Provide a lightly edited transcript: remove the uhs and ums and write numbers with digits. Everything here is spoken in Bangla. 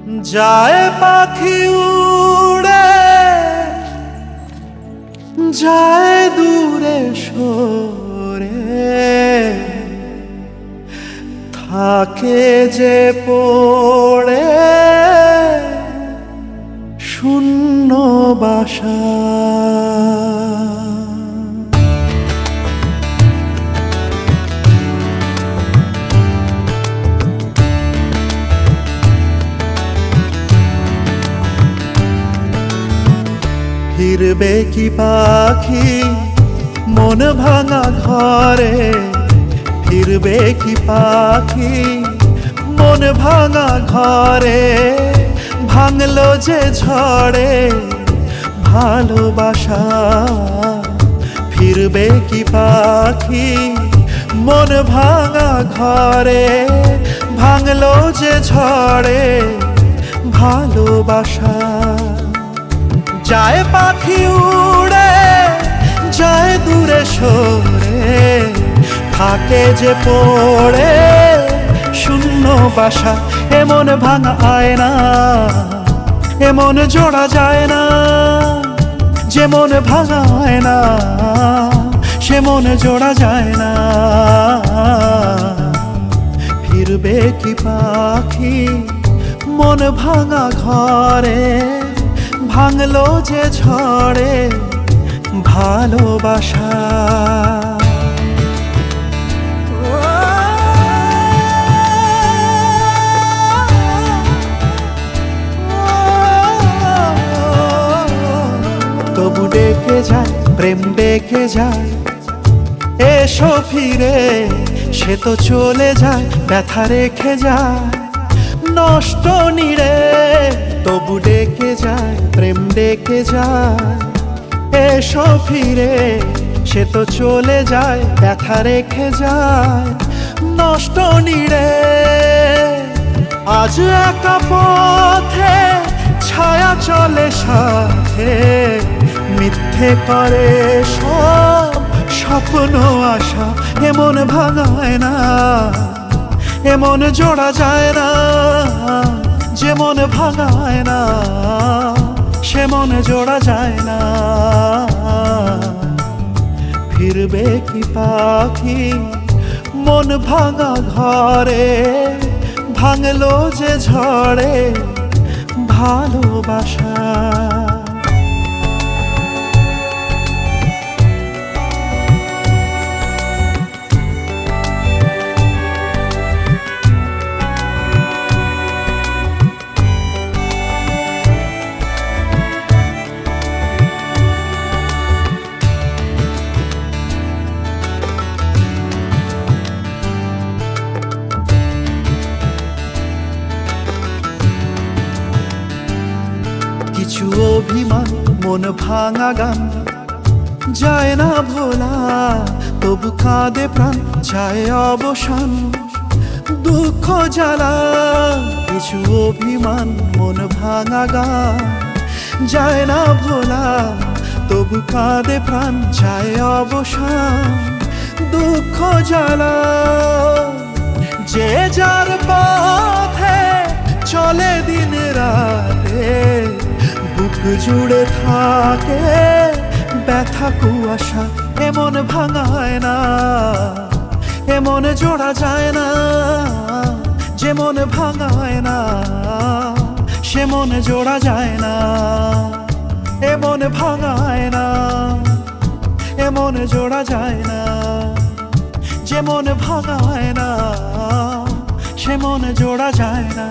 যায় পাখি উড়ে, যায় দূরে সরে, থাকে যে পড়ে শূন্য বাসা। ফিরবে কি পাখি মন ভাঙা ঘরে, ফিরবে কি পাখি মন ভাঙা ঘরে, ভাঙলো যে ঝড়ে ভালোবাসা। ফিরবে কি পাখি মন ভাঙা ঘরে, ভাঙলো যে ঝড়ে ভালোবাসা। যায় পাখি উড়ে, যায় দূরে সরে, থাকে যে পড়ে শূন্য বাসা। এমন ভাঙা আয়না, এমন জোড়া যায় না, যেমন ভাঙা আয়না সে মন জোড়া যায় না। ফিরবে কি পাখি মন ভাঙা ঘরে, ভাঙলো যে ঝড়ে ভালোবাসা। তবু ডেকে যায় প্রেম ডেকে যায়, এসো ফিরে, সে তো চলে যায় ব্যথা রেখে যায় নষ্ট নীড়ে। তবু ডেকে যায় প্রেম ডেকে যায়, এসো ফিরে, সে তো চলে যায় ব্যথা রেখে যায় নষ্ট নীড়ে। আজ একা পথে ছায়া চলে সাথে, মিথ্যে করে সব স্বপ্ন আশা। এমন ভাঙায় না, এমন জোড়া যায় না, যেমন ভাঙায় না সে মন জোড়া যায় না। ফিরবে কি পাখি মন ভাঙা ঘরে, ভাঙলো যে ঝড়ে ভালোবাসা। কিছু অভিমান মন ভাঙা গান যায় না ভোলা, তবু কাঁদে প্রাণ চায় অবসান দুঃখ জ্বালা। কিছু অভিমান মন ভাঙা গান যায় না ভোলা, তবু কাঁদে প্রাণ চায় অবসান দুঃখ জ্বালা। যে যার পথে চলে দিন রাতে, বুক জুড়ে থাকে ব্যথা কুয়াশা। এমন ভাঙায় না, এমন জোড়া যায় না, যেমন ভাঙায় না সে মন জোড়া যায় না। এমন ভাঙায় না, এমন জোড়া যায় না, যেমন ভাঙায় না সে মন জোড়া যায় না।